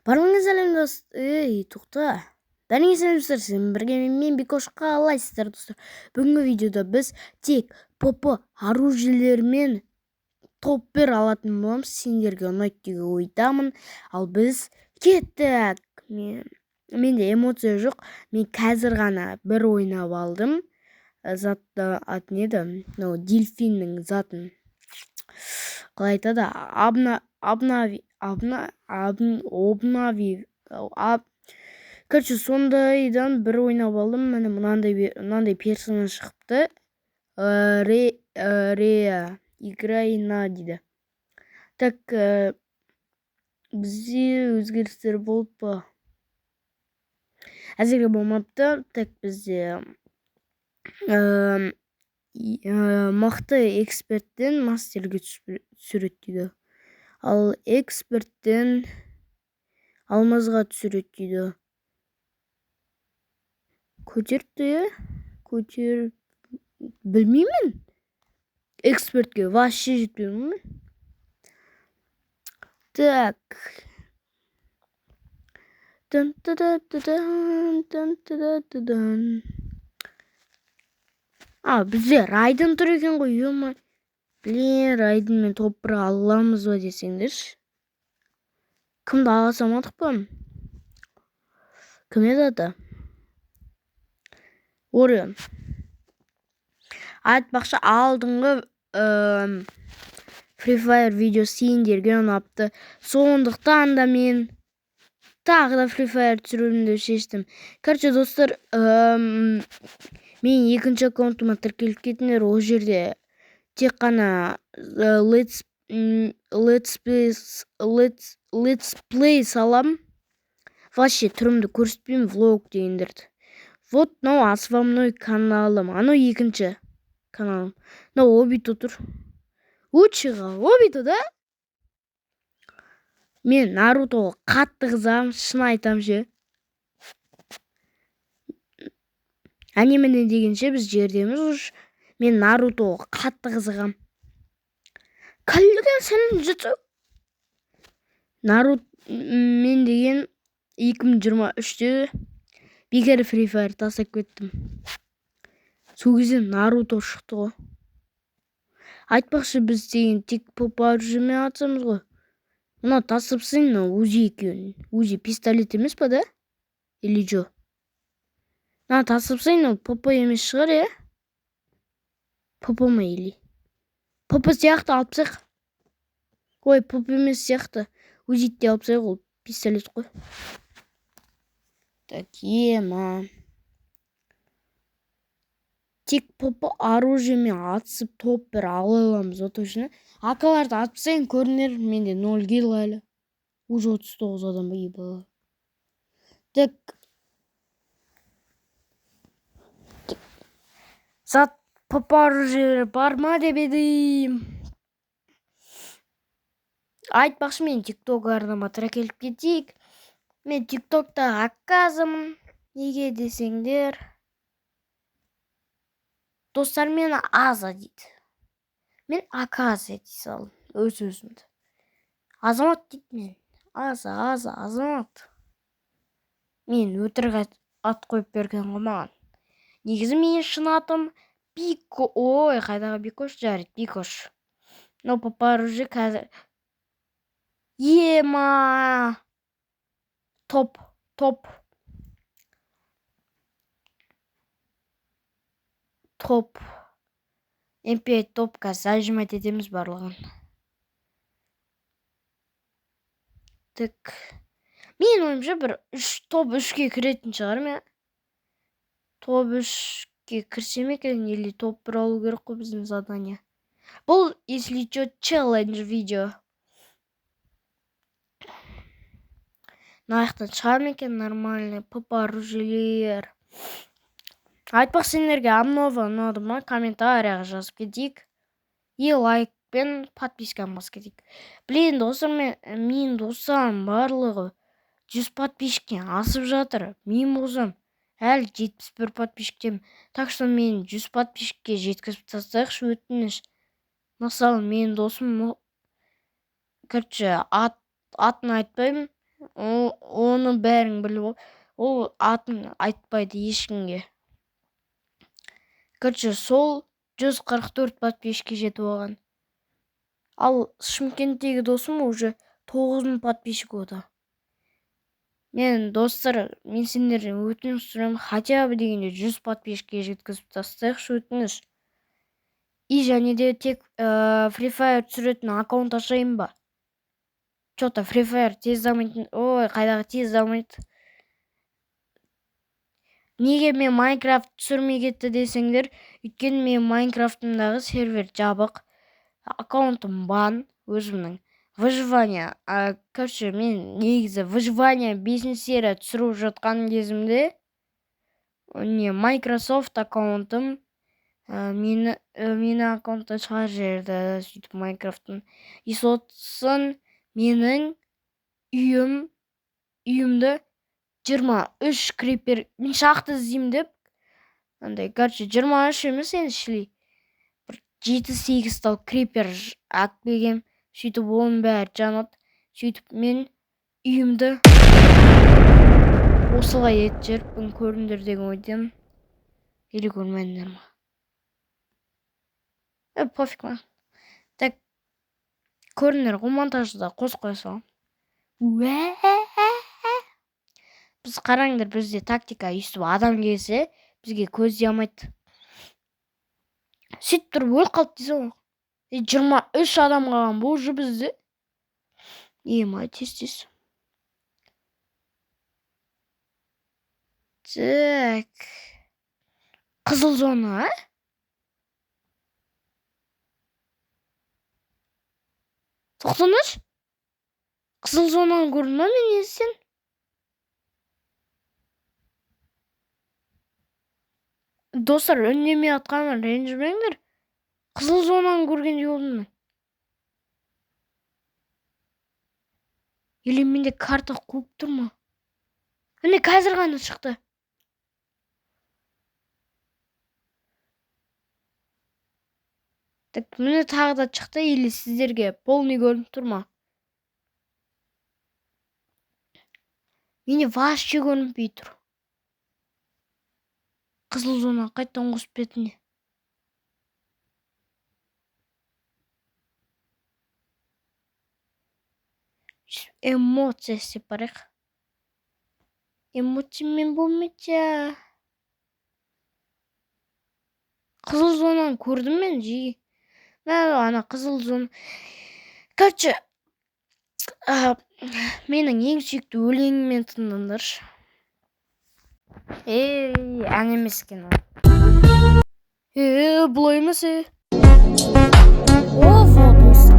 Барлығыңыз сәлем достар. Тоқта. Бәріңе сәлемдер. Сіздермен бірге мен Бекош, қалайсыздар достар? Бүгінгі видеода біз тек попо оружиелермен топ-1 алатын боламыз. Сендерге ұнайды деген ойдамын. Ал біз кеттік. Менде эмоция жоқ. Мен қазір ғана бір ойнап алдым. Затты аты не еді? Дельфиннің затын. Қалай айтады? Короче, сондайдан бір ойнап алдым. Міне мынандай персонаж шығыпты. Рея играй на дейді. Так, бізде өзгерістер болып па? Әзірге болмапты. Так, бізде мықты эксперттен мастерге түсіреді дейді. Ал эксперттен алмазға түсіреді дейді. Көтерді, білмеймін. Экспертке вообще жетпеймін. Так. Бізде райден тұр екен ғой, ема. Блин, райден мен топ-1 аламыз ба десеңдерші. Кімді ала самадық па? Кім еді аты? Орион. Айтпақшы, алдыңғы Free Fire видео сендерге ұнапты. Сондықтан да мен тағы да Free Fire түсіруімді шештім. Короче, достар, мен екінші аккаунтыма тіркеліп кетіңдер. Ол жерде тек қана Let's Play салам. Вообще түрімді көрсетпеймін, влог дегендерді. Вот, основной каналым. Ано екінші каналым. Обито тұр. Учыға, обито, да? Мен Нарутоға қатты қызам, шын айтам ше. Анимені дегенше біз жердеміз ұш. Мен Нарутоға қатты қызығам. Кәліген сенің жүті? Мен деген 2023-те бекер Free Fire тасап кеттім. Сол кезде Наруто шықты ғой. Айтпақшы, біз деген тек попо оружиемен атсамыз ғой. Мына тасыпсың, Узи екеуін. Узи пистолет емес па, да? Или жо? Тасыпсың, попо емес шығар, Попо ма или? Попо сияқты алып сақ. Ой, попо емес сияқты. Узитте алып сақ, ол пистолет қой. Так, ема. Тек попо оружиемен атысып топ-1 ала аламыз, точно. Акаларды атпасаң көрінер, менде 0 килл әлі. Уже 39 адам ба. Так. Зат попо оружиелер бар ма деп едім. Айтпақшы, мен TikTok арнама тіркеліп кетейік. Мен TikTok'та акказым. Неге десеңдер. Достар мені Аза дейді. Мен Аказа дей салым. Өз-өзімді. Азамат дейді мен. Аза, Азамат. Мен өтірік ат қойып берген ғой маған. Негізі мен шын атым Бико. Ой, қайдағы Бекош жарайды, Бекош. Попо оружие қазір. Ема. Топ. MP5 топ қазір зажимать етеміз барлығын. Так. Мен ойымша бір топ 3-ке кіретін шығар ме? Топ 3-ке кірсем екен, или топ-1 алу керек қой біздің задание. Бұл, если что, челлендж видео. Наяқтан шығам екен нормальный попо оружиелер. Айтпақ сендерге амнова ұнады ма? Комментарияға жазып кетейік. И лайк пен подписканы басып кетейік. Блин, достар, мен достарым барлығы 100 подписчиктен асып жатыр. Мен болсам әлі 71 подписчиктем. Так что мен 100 подписчикке жеткізіп тастайықшы, өтініш. Мысалы, мен досым, короче, атын айтпаймын. Оны бәрің біліп ол. Ол атын айтпайды ешкімге. Короче, сол 144 подписчикке жетіп алған. Ал Шымкенттегі досым уже 9000 подписчик ода. Мен достар, мен сендерден өтініш сұраймын, хотя бы дегенде 100 подписчикке жеткізіп тастайықшы, өтініш. И және де тек Free Fire түсіретін аккаунт ашайын ба? Что-то Free Fire тез дамайтын. Ой, қайдағы тез дамайды. Неге мен Майнкрафт түсірмей кетті десеңдер, өйткені мен Майнкрафтымдағы сервер жабық, аккаунтым бан өзімнің. Выживание, короче, мен негізі выживание 5 серия түсіріп жатқан кезімде, Microsoft аккаунтым мені аккаунтта шығар жерді сөйтіп Майнкрафттың. И сосын менің үйімді 23 крипер, мен шақты іздеймін деп, короче, 23 емес енді шілей. 7-8 тал крипер әкпегем, сөйтіп оның бәрі жанады. Сөйтіп мен үйімді осылай етіп жүріппін, көріңдер деген ойдам. Или көрмәдіңдер ма? Пофиг ма. Так, көріңдер, ғой монтажда қосып қоя салам. Біз қараңдар, бізде тактика, өйстіп адам келсе, бізге көз алмайды. Сөйтіп тұрып өліп қалды дейсің ғой. 23 адам қалған бұл уже бізде. Ема, тез. Так. Қызыл зона, а? Тоқтаныш? Қызыл зонаны көрдің ба мен естен? Достар, үнемей атқанмын, ренжімеңдер. Қызыл зонаны көргенде болдым мен. Или менде карта қуып тұр ма? Міне қазір ғана шықты. Так, міне тағы да шықты, или сіздерге полный көрініп тұр ма? Менде вообще көрінбей тұр. Қызыл зона қайттан қосып бетіне. Эмоция сепарек. Эмоциямен болмайды. Қызыл зонаны көрдім мен жиі. Ана қызыл зона. Короче, менің ең сүйікті өлеңімен тыңдаңдаршы. Ән емес екен ол. Бұлай емес. Вот осы.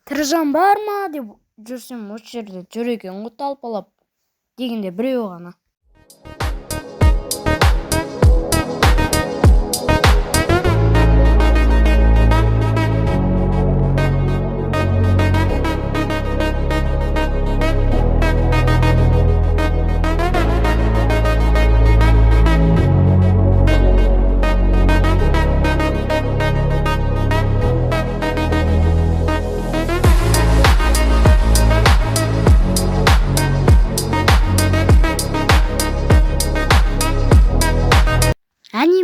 тірі бар ма деп жүрсем осы жерде жүр екен ғой талпалап дегенде біреу ғана.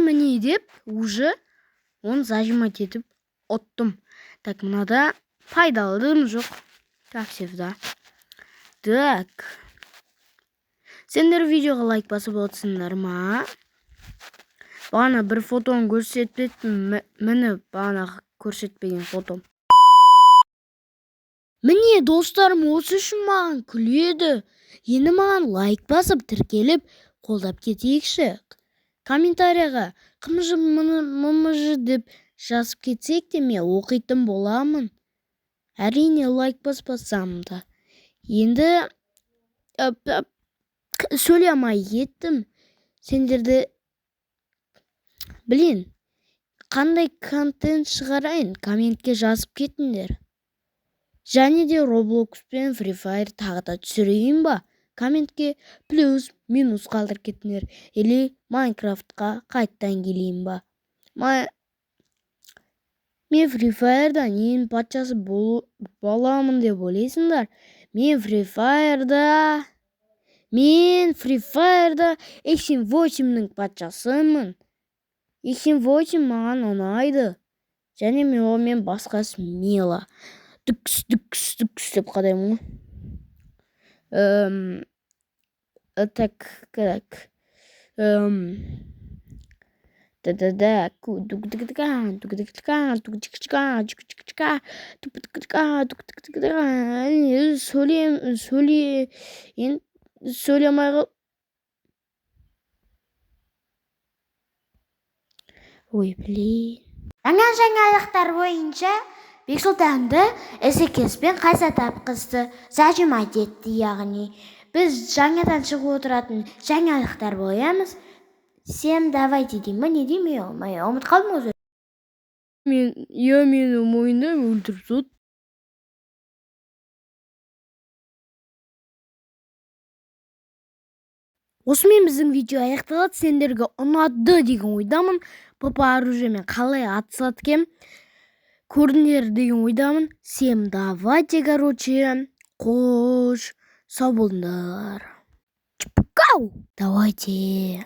Міне деп уже оны зажимать етіп оттым. Так, мынада пайдалы дым жоқ. Так, севда. Так. Сендер видеоға лайк басып отырсыңдар ма? Бағана бір фотоны көрсетпедім. Міне бағана көрсетпеген фотом. Міне достарым осы үшін маған күледі. Енді маған лайк басып тіркеліп қолдап кетейікші. Комментарияға қымжы деп жазып кетсек те мен оқитын боламын. Әрине лайк баспасам да. Енді сөйлемей кеттім. Сендерді білін, қандай контент шығарайын, комментке жазып кетіңдер. Және де Roblox пен Free Fire тағы да түсірейін ба? Комментке плюс, минус қалдыр кетіңдер. Или Майнкрафтқа қайттан келейін ба? Мен Free Fire'дан ең патшасы боламын деп ойлайсыңдар. Мен Free Fire'да X8-ның патшасымын. X8 маған ұнайды. Және мен онымен басқасы мела. Дүкс деп қадаймын. Так. Сөйлемай ой, блин. Жаңа жаңалықтар бойынша Бексұлтанды эсекеспен қайса тапқызды, зажимать етті, яғни біз жаңадан шығып отыратын жаңалықтар боямыз. Всем давайте деймін, не деймін, мен ұмыт қалдым өзі. Мені мойындаймын, өлтіріп сот. Осымен біздің видео аяқталады. Сендерге ұнады деген ойдамын. Папа оружиемен қалай атысады екен көрдіңдер деген ойдамын. Всем давайте, короче, қош, сау болыңдар. Давайте.